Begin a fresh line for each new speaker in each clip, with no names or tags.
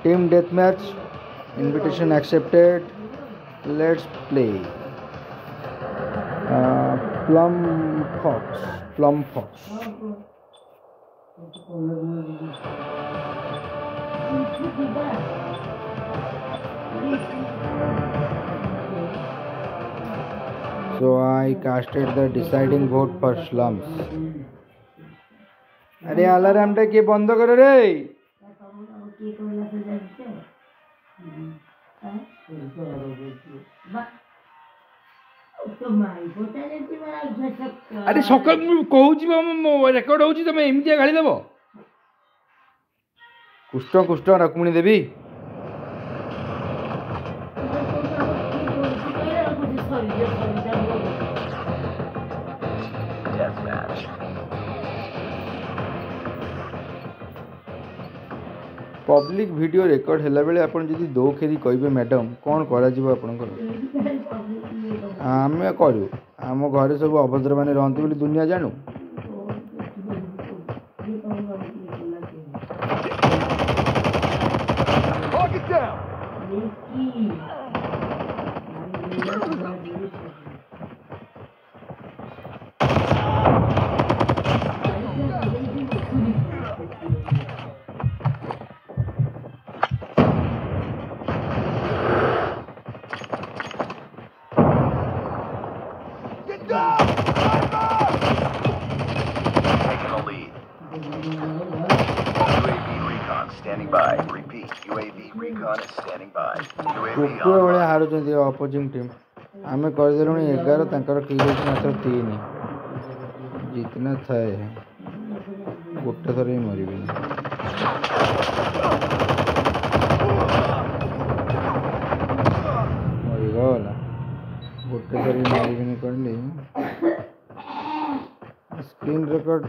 Team deathmatch. Invitation accepted. Let's play. Plum Fox. Plum Fox. So I casted the deciding vote for slums. अरे अलार्मটা কে বন্ধ করে রে? আরে সকাল ମୁଁ କହୁଛି ମୋ ରେକର୍ଡ ହଉଛି ତମେ ଏମିତିଆ ଗାଳି ଦେବ? କୁଷ୍ଟ ରକ୍ମିଣୀ ଦେବୀ पब्लिक वीडियो रेकर्ड हैला बेले आपण जदि दो खेरी कहबे मैडम कौन करा जीव आपनकर आमे करू आम घरे सब अभद्र माने रहंती बोली दुनिया जानू कुकुर भाया हारुचंती अपोजिंग टीम आम करदेलु 11 तांकर किल मात्र 3 जितना थाए गोटे थर ही मरबे मरीगला गोटे थर ही मारबे कहली स्क्रीन रिकॉर्ड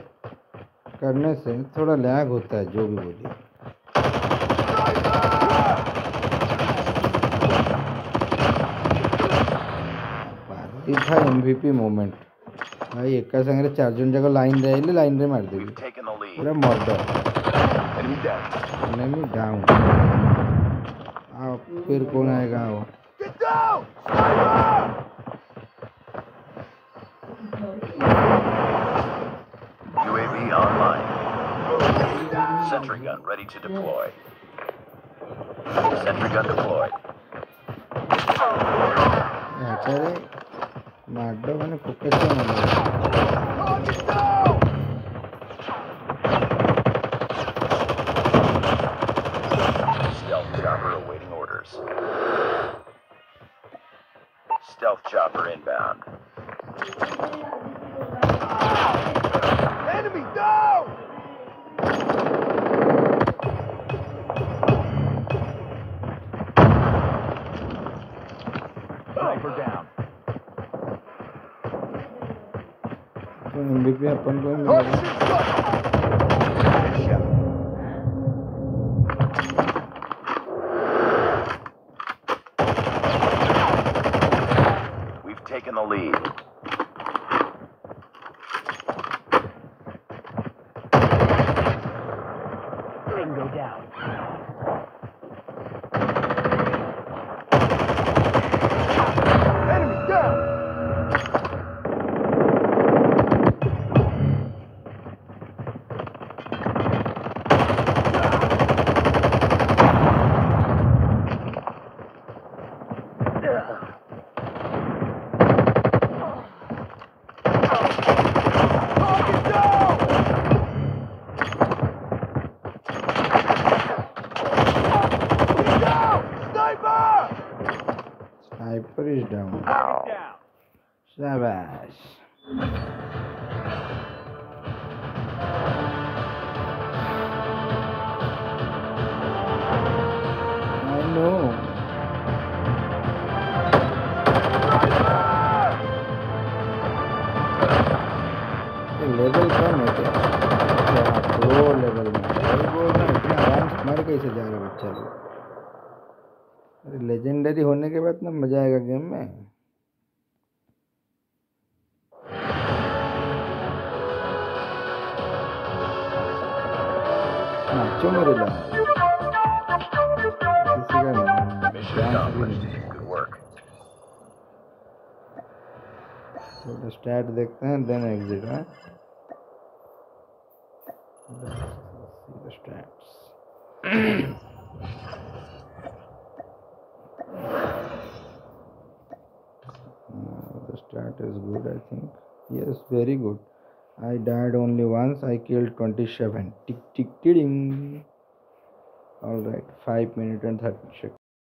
करने से थोड़ा लैग होता है जो भी बोलिए था एमवीपी मोमेंट भाई एक संगे 4 जन जगह लाइन रे लाइन रे मार देबी पूरा मर्डर एनिमी डाउन आओ फिर कौन आएगा आओ
UAV online. Sentry gun ready to deploy. Sentry gun deployed.
याचारे माडो माने फोकस माने
Stealth chopper awaiting orders. Stealth chopper inbound. Enemy down! Sniper down.
MVP अपन को मिलेगा
We've taken the lead. Tango down. Enemy down.
Sniper is down. Shabash. I know. Level कम है क्या? Pro level में वही बोल रहा है इतना आराम से मर कैसे जा रहा बच्चा लोग अरे लेजेंडरी होने के बाद ना मजा आएगा गेम में नाचो मेरे लाल
Good work.
तो स्टार्ट देखते हैं देन एग्जिट है starts the start is good, I think. Yes, very good. I died only once. I killed 27. Tick tick ding. All right, 5 minutes and 30 seconds.